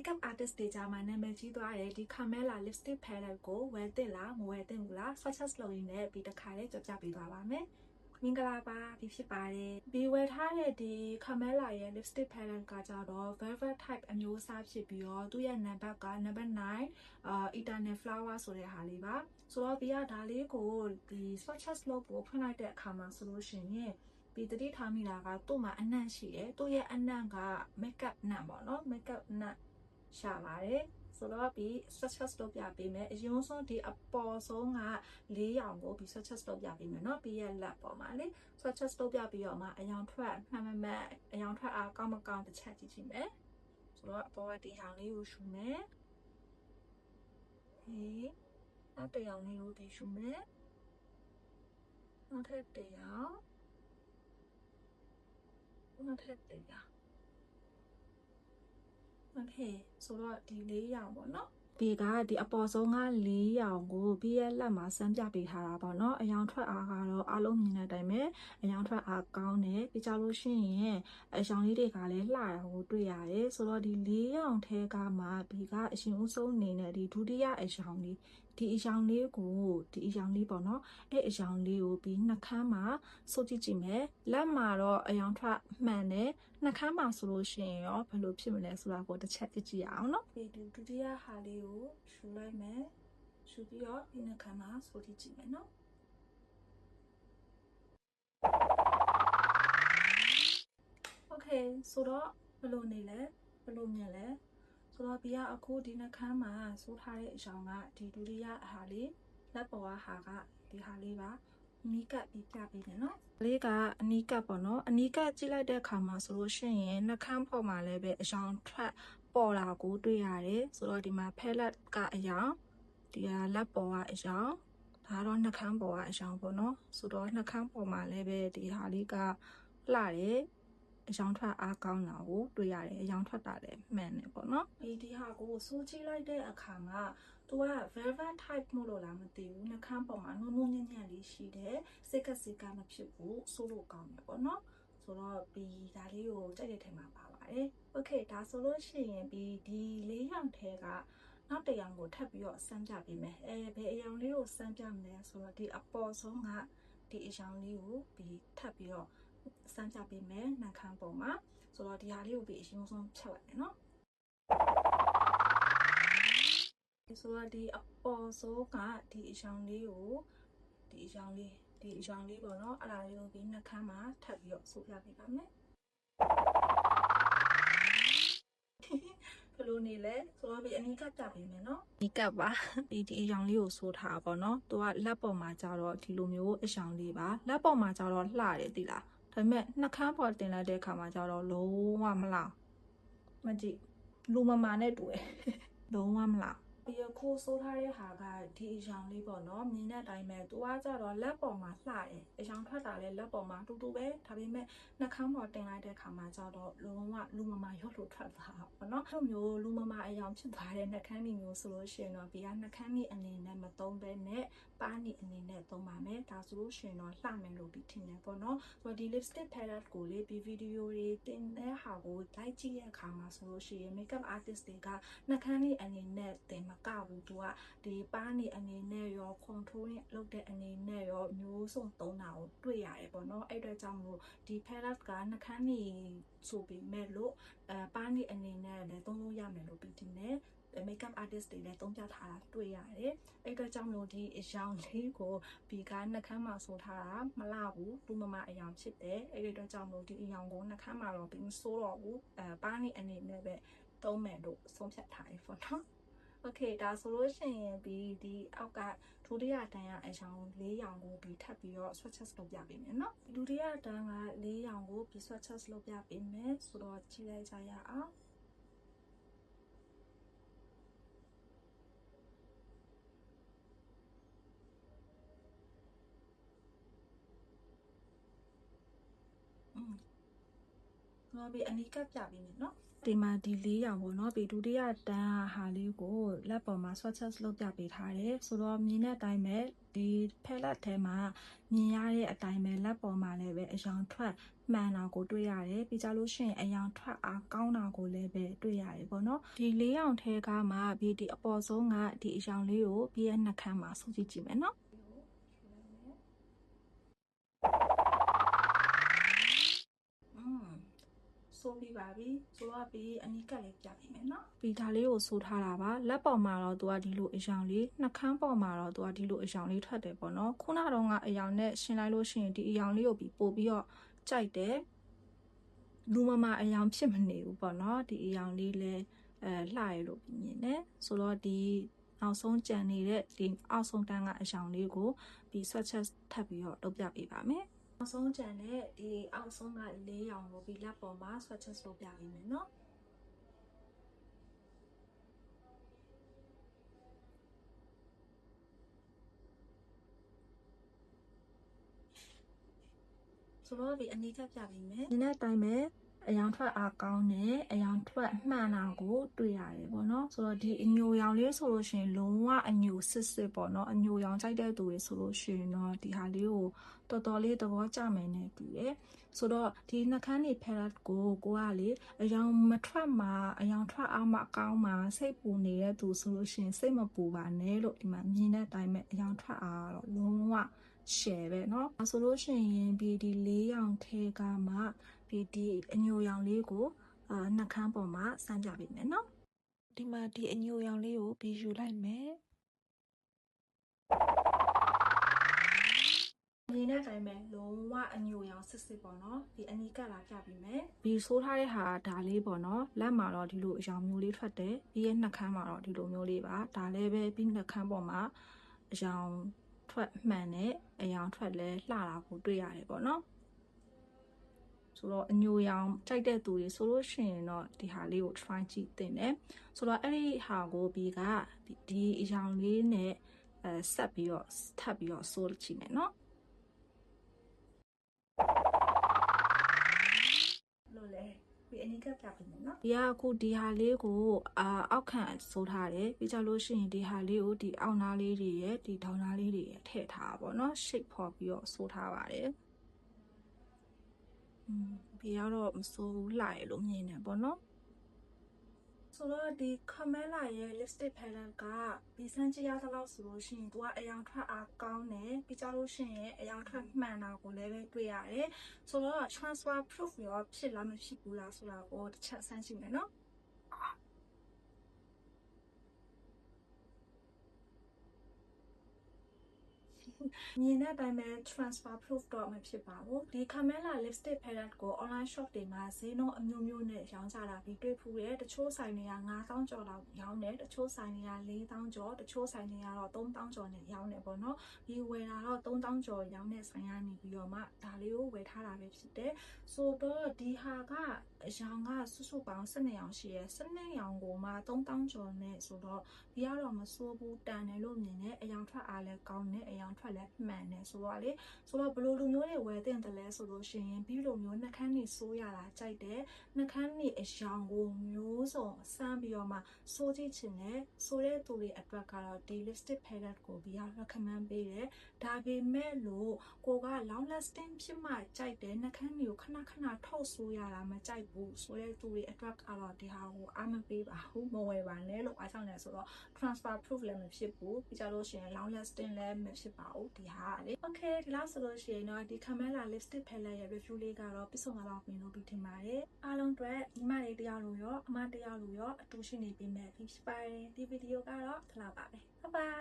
makeup artist တွေကြမှာနာမည်ကြီးသွားတယ်ဒီ Camella lipstick palette ကိုဝယ်သင့်လားမဝယ်သင့်ဘူးလား swatches လုပ်ရင်းနဲ့ပြီးတစ်ခါလေးကြော်ပြပေးသွားပါမယ်မင်္ဂလာပါဒီဖြစ်ပါတယ်ဒီဝယ်ထားတဲ့ဒီ Camella ရဲ့ lipstick palette ကကြတော့ velvet type အမျိုးအစားဖြစ်ပြီးတော့သူ့ရဲ့နံပါတ်က number 9 eternal flower ဆိုတဲ့ဟာလေးပါဆိုတော့ဒီကဒါလေးကိုဒီ swatches လုပ်ဖို့ဖွင့်လိုက်တဲ့အခါမှာဆိုလို့ရှိရင်ဒီတတိထားမိတာကသူ့မှာအနံ့ရှိတယ်သူ့ရဲ့အနံ့က makeup နံ့ပေါ့နော် makeup နံ့ရှာပါတယ်ဆိုတော့ဒီ swatches လုပ်ပြပေးမယ်အရင်ဆုံးဒီအပေါ်ဆုံးက4ရောင်ကိုဒီ swatches လုပ်ပြပေးမယ်เนาะပြီးရဲ့လက်ပေါ်မှာလေ swatches လုပ်ပြပြီးတော့မှအရောင်ထွက်မှန်မှန်အရောင်ထွက်အားကောင်းမကောင်းတစ်ချက်ကြည့်ကြည့်မယ်ဆိုတော့အပေါ်ကဒီရောင်လေးကိုရှုမယ်ဟေးနောက်တစ်ရောင်လေးကိုဒီရှုမယ်နောက်ထပ်တစ်ရောင်နောက်ထပ်တစ်ရောင်โอเคဆိုတော့ဒီ4ရောင်ပေါ့နော်ဒီကဒီအပေါ်ဆုံးက4ရောင်ကိုပြီးရဲ့လက်မှာစမ်းပြပေးထားတာပေါ့နော်အရောင်ထွက်အားကတော့အားလုံးမြင်တဲ့အတိုင်းပဲအရောင်ထွက်အားကောင်းတယ်ပြီးကြလို့ရှိရင်အရောင်လေးတွေကလည်းလှတာကိုတွေ့ရတယ်ဆိုတော့ဒီ4ရောင်ထဲကမှဒီကအရှင်ဦးဆုံးအနေနဲ့ဒီဒုတိယအရောင်လေးဒီအရောင်လေးကိုဒီအရောင်လေးပေါ့နော်အဲ့အရောင်လေးကိုပြီးနှာခမ်းမှာစုပ်ကြည့်ကြည့်မယ်လက်မှာတော့အရောင်ထွက်မှန်တယ်နှာခမ်းမှာဆိုလို့ရှိရင်ရောဘယ်လိုဖြစ်မလဲဆိုတာကိုတစ်ချက်ကြည့်ကြည့်အောင်နော်ဒီဒုတိယဟာလေးကိုရှုလိုက်မယ်ရှုပြီးတော့ဒီနှာခမ်းမှာစုပ်ကြည့်ကြည့်မယ်နော်โอเคဆိုတော့ဘယ်လိုနေလဲဘယ်လိုမြင်လဲဆိုတော့ဒီကအခုဒီနှာခမ်းမှာစိုးထားတဲ့အရောင်ကဒီဒုတိယဟာလေးလက်ပေါ်ကဟာကဒီဟာလေးပါအနီးကပ်ပြီးပြပေးတယ်နော်လေးကအနီးကပ်ပေါ့နော်အနီးကပ်ကြည့်လိုက်တဲ့အခါမှာဆိုလို့ရှိရင်နှာခမ်းပေါ်မှာလည်းပဲအရောင်ထွက်ပေါ်လာကိုတွေ့ရတယ်ဆိုတော့ဒီမှာ palette ကအရောင်ဒီကလက်ပေါ်ကအရောင်ဒါတော့နှာခမ်းပေါ်ကအရောင်ပေါ့နော်ဆိုတော့နှာခမ်းပေါ်မှာလည်းပဲဒီဟာလေးကလှတယ်အရောင်ထွက်အားကောင်းတာကိုတွေ့ရတယ်အရောင်ထွက်တာလည်းမှန်တယ်ပေါ့နော်ဒီဟာကိုစိုးကြည့်လိုက်တဲ့အခါမှာသူက velvet type မို့လို့လားမသိဘူးနှာခမ်းပေါ်မှာနုံနုံညံ့ညံ့လေးရှိတယ်စိတ်ကစိတ်ကမဖြစ်ဘူးစိုးလို့ကောင်းတယ်ပေါ့နော်ဆိုတော့ဒီဒါလေးကိုကြိုက်တဲ့ထဲမှာပါပါတယ်โอเคဒါဆိုလို့ရှိရင်ဒီ4ရောင်ထဲကနောက်တစ်ရောင်ကိုထပ်ပြီးတော့စမ်းပြပေးမယ်ဘယ်အရောင်လေးကိုစမ်းပြမလဲဆိုတော့ဒီအပေါ်ဆုံးကဒီအရောင်လေးကိုပြီးထပ်ပြီးတော့စမ်းပြပေးမယ်နှာခမ်းပေါ်မှာဆိုတော့ဒီဟာလေးကိုပြီးအရင်ဆုံးဖြတ်လိုက်မယ်နော်ဆိုတော့ဒီအပေါ်ဆုံးကဒီအရောင်လေးကိုဒီအရောင်လေးပေါ့နော်အဲ့ဒါလေးကိုပြီးနှာခမ်းမှာထပ်ပြီးတော့ဆိုပြပေးပါမယ်ဘယ်လိုနေလဲဆိုတော့ဒီအနီးကပ်ပြပေးမယ်နော်အနီးကပ်ပါဒီအရောင်လေးကိုဆိုထားပါတော့သူကလက်ပေါ်မှာကြတော့ဒီလိုမျိုးအရောင်လေးပါလက်ပေါ်မှာကြတော့လှတယ်သိလားဒါပေမဲ့နှာခမ်းပေါ်တင်လိုက်တဲ့အခါမှာကြတော့လုံးဝမလှမကြည့်လူမမာနဲ့တူတယ်လုံးဝမလှဒီအခုဆိုးထားတဲ့ဟာကဒီအရောင်လေးပေါ့နော်မြင်တဲ့အတိုင်းပဲသူကကြတော့လက်ပေါ်မှာလှတယ်အရောင်ထွက်တာလည်းလက်ပေါ်မှာတူတူပဲဒါပေမဲ့နှာခမ်းပေါ်တင်လိုက်တဲ့အခါမှာကြတော့လုံးဝလူမမာရော့လို့ထွက်သွားတာပေါ့နော်အဲ့လိုမျိုးလူမမာအရောင်ဖြစ်သွားတဲ့နှာခမ်းမိမျိုးဆိုလို့ရှိရင်တော့ဒီကနှာခမ်းမိအနေနဲ့မသုံးဘဲနဲ့ပါးနီအနေနဲ့သုံးပါမယ်ဒါဆိုလို့ရှိရင်တော့လှမယ်လို့ပြီးထင်တယ်ပေါ့နော်ဆိုတော့ဒီ lipstick palette ကိုလေဒီဗီဒီယိုတွေတင်တဲ့ဟာကိုလိုက်ကြည့်တဲ့အခါမှာဆိုလို့ရှိရင် makeup artist တွေကနှာခမ်းမိအနေနဲ့တင်မကဘူးသူကဒီပါးနေအနေနဲ့ရော control နဲ့လုပ်တဲ့အနေနဲ့ရောမျိုးစုံသုံးတာကိုတွေ့ရတယ်ပေါ့နော်အဲ့အတွက်ကြောင့်မလို့ဒီ palette ကနှာခမ်းနေဆိုပေမဲ့လို့ပါးနေအနေနဲ့လည်းသုံးလို့ရမယ်လို့ပြီးတင်တယ်makeup artist တွေလည်းသုံးပြထားတာတွေ့ရတယ်အဲ့အတွက်ကြောင့်မလို့ဒီအရောင်လေးကိုဒီကနှာခမ်းမှာဆိုထားတာမလှဘူးလူမမအရောင်ဖြစ်တယ်အဲ့ဒီအတွက်ကြောင့်မလို့ဒီအရောင်ကိုနှာခမ်းမှာတော့ပြီးမဆိုးတော့ဘူးပါးနေအနေနဲ့ပဲသုံးမယ်လို့ဆုံးဖြတ်ထားတယ်ပေါ့နော်โอเคဒါဆိုလို့ရှိရင်ဒီအောက်ကဒုတိယတန်းရအရောင်4ရောင်ကိုပြီးထပ်ပြီးတော့ swatches လုပ်ပြပေးမယ်เนาะဒုတိယတန်းက4ရောင်ကိုပြီး swatches လုပ်ပြပေးမယ်ဆိုတော့ကြည့်လိုက်ကြရအောင်တော့ပြီးအနီးကပ်ပြပေးမယ်เนาะ ဒီမှာဒီ4ရောင်ပေါ့နော်ပြီးဒုတိယတန်းဟာလေးကိုလက်ပေါ်မှာ swatches လုပ်ပြပေးထားတယ်ဆိုတော့မြင်တဲ့အတိုင်းပဲဒီ palette ထဲမှာမြင်ရတဲ့အတိုင်းပဲလက်ပေါ်မှာလည်းပဲအရောင်ထွက်မှန်တာကိုတွေ့ရတယ်ပြီးကြလို့ရှိရင်အရောင်ထွက်အားကောင်းတာကိုလည်းပဲတွေ့ရတယ်ပေါ့နော်ဒီ4ရောင်ထဲကမှဒီအပေါ်ဆုံးကဒီအရောင်လေးကိုပြီးရဲ့နှာခမ်းမှာစုကြည့်ကြည့်မယ်နော်ဆိုပြီးပါပြီဆိုတော့ပြီးအနီးကပ်လေးပြပေးမယ်နော်ပြီးဒါလေးကိုဆိုထားတာပါလက်ပေါ်မှာတော့သူကဒီလိုအရောင်လေးနှာခမ်းပေါ်မှာတော့သူကဒီလိုအရောင်လေးထွက်တယ်ပေါ့နော်ခုနကတော့ကအရောင်နဲ့ရှင်းလိုက်လို့ရှိရင်ဒီအရောင်လေးကိုပို့ပြီးတော့ကြိုက်တယ်လူမအရောင်ဖြစ်မနေဘူးပေါ့နော်ဒီအရောင်လေးလဲလှရလို့မြင်တယ်ဆိုတော့ဒီနောက်ဆုံးကြံနေတဲ့ဒီအောက်ဆုံးတန်းကအရောင်လေးကိုဒီ swatches ထပ်ပြီးတော့လုပ်ပြပေးပါမယ်နောက်ဆုံးကြံတဲ့ဒီအောက်ဆုံးက4ရောင်ကိုပြီးလက်ပေါ်မှာ swatches လုပ်ပြပေးမယ်နော်ဆိုတော့ဒီအနီးကပ်ပြပေးမယ်ဒီနေ့တိုင်းပဲအရောင်ထွက်အားကောင်းတယ်အရောင်ထွက်မှန်တာကိုတွေ့ရတယ်ပေါ့နော်ဆိုတော့ဒီအညိုရောင်လေးဆိုလို့ရှိရင်လုံးဝအညိုစစ်ပေါ့နော်အညိုရောင်ကြိုက်တဲ့သူတွေဆိုလို့ရှိရင်တော့ဒီဟာလေးကိုတော်တော်လေးသဘောကျမယ်နဲ့တူတယ်ဆိုတော့ဒီနှာခမ်းနေ palette ကိုကလေအရောင်မထွက်မှာအရောင်ထွက်အားမကောင်းမှာစိတ်ပူနေတဲ့သူဆိုလို့ရှိရင်စိတ်မပူပါနဲ့လို့ဒီမှာမြင်တဲ့အတိုင်းပဲအရောင်ထွက်အားတော့လုံးဝရှယ်ပဲเนาะဆိုလို့ရှိရင်ဒီ4ရောင်ထဲကမှဒီအညိုရောင်လေးကိုနှာခမ်းပေါ်မှာစမ်းပြပေးမယ်เนาะဒီမှာဒီအညိုရောင်လေးကိုပြီးယူလိုက်မယ်ဒီနေ့တိုင်းပဲလုံးဝအညိုရောင်စစ်ပေါ့နော်ဒီအနီးကပ်လာပြပေးမယ်ပြီးဆိုးထားတဲ့ဟာဒါလေးပေါ့နော်လက်မှာတော့ဒီလိုအရောင်မျိုးလေးထွက်တယ်ပြီးရဲ့နှာခမ်းမှာတော့ဒီလိုမျိုးလေးပါဒါလည်းပဲပြီးနှာခမ်းပေါ်မှာအရောင်ထွက်မှန်တဲ့အရောင်ထွက်လဲလှတာကိုတွေ့ရတယ်ပေါ့နော်ဆိုတော့အညိုရောင်ကြိုက်တဲ့သူတွေဆိုလို့ရှိရင်တော့ဒီဟာလေးကို try ကြည့်သင့်တယ်ဆိုတော့အဲ့ဒီဟာကိုပြီးကဒီအရောင်လေးနဲ့ဆက်ပြီးတော့ထပ်ပြီးတော့ဆိုးကြည့်မယ်နော်လို့လေဒီအနီးကပ်ပြပေးမယ်နော်ဒီကအခုဒီဟာလေးကိုအောက်ခံဆိုးထားတယ်ပြီးကြလို့ရှိရင်ဒီဟာလေးကိုဒီအောက်နားလေးတွေရဲ့ဒီထောင်နားလေးတွေရဲ့ထည့်ထားပါတော့ shape ဖော်ပြီးတော့ဆိုးထားပါတယ်ဒီကတော့မဆိုးဘူးလှရလို့မြင်တယ်ပေါ့နော်ဆိုတော့ဒီ Camella ရဲ့ lipstick palette ကဒီစမ်းကြည့်ရသလောက်ဆိုလို့ရှိရင်သူကအရောင်ထွက်အားကောင်းတယ်ပြီးကြလို့ရှိရင်အရောင်ထွက်မှန်တာကိုလည်းပဲတွေ့ရတယ်ဆိုတော့ transfer proof ရောဖြစ်လားမဖြစ်ဘူးလားဆိုတာကိုတစ်ချက်စမ်းကြည့်မယ်နော်မြင်တဲ့အတိုင်းပဲ transfer proof တော့မဖြစ်ပါဘူးဒီ Camella lipstick palette ကို online shop တွေမှာဈေးနှုန်းအမျိုးမျိုးနဲ့ရောင်းကြတာပြီးတွေ့ဖူးတယ်တချို့ဆိုင်တွေက9000ကျော်လောက်ရောင်းတယ်တချို့ဆိုင်တွေက4000ကျော်တချို့ဆိုင်တွေကတော့3000ကျော်နဲ့ရောင်းတယ်ပေါ့နော်ဒီဝယ်တာတော့3000ကျော်ရောင်းတဲ့ဆိုင်ကနေပြီးတော့မှဒါလေးကိုဝယ်ထားတာပဲဖြစ်တယ်ဆိုတော့ဒီဟာကအရောင်ကစုစုပေါင်း12ရောင်ရှိရယ်12ရောင်ကိုမှ3000ကျော်နဲ့ဆိုတော့ဒီကတော့မစိုးဘူးတန်တယ်လို့မြင်တယ်အရောင်ထွက်အားလည်းကောင်းတယ်အရောင်ထွက်လည်းမှန်တယ်ဆိုတော့လေဆိုတော့ဘယ်လိုလူမျိုးတွေဝယ်သင့်တယ်လဲဆိုလို့ရှိရင်ပြီးလိုမျိုးနှာခမ်းနေဆိုးရတာကြိုက်တယ်နှာခမ်းနေအရောင်ကိုမျိုးစုံစမ်းပြီးတော့မှစိုးကြည့်ချင်တယ်ဆိုတဲ့သူတွေအတွက်ကတော့ဒီ lipstick palette ကိုပြီး recommend ပေးတယ်ဒါပေမဲ့လို့ကိုက long lasting ဖြစ်မှကြိုက်တယ်နှာခမ်းနေကိုခဏခဏထုတ်ဆိုးရတာမကြိုက်ဘူးဆိုတဲ့သူတွေအတွက်ကတော့ဒီဟာကိုအားမပေးပါဘူးမဝယ်ပါနဲ့လို့အားကြောင့်လဲဆိုတော့ transfer proof လည်းမဖြစ်ဘူးပြီးကြလို့ရှိရင် long lasting လည်းမဖြစ်ပါဘူးဒီဟာလေ okay ဒီလောက်ဆိုလို့ရှိရင်တော့ဒီ Camella lipstick palette ရဲ့ review လေးကတော့ပြည့်စုံလာပြီလို့ထင်ပါတယ်အားလုံးအတွက်ညီမလေးတယောက်လိုရောအမတယောက်လိုရောအတူရှိနေပြီမဲ့ဖြစ်ပါတယ်ဒီဗီဒီယိုကတော့ဒီလောက်ပါပဲ bye bye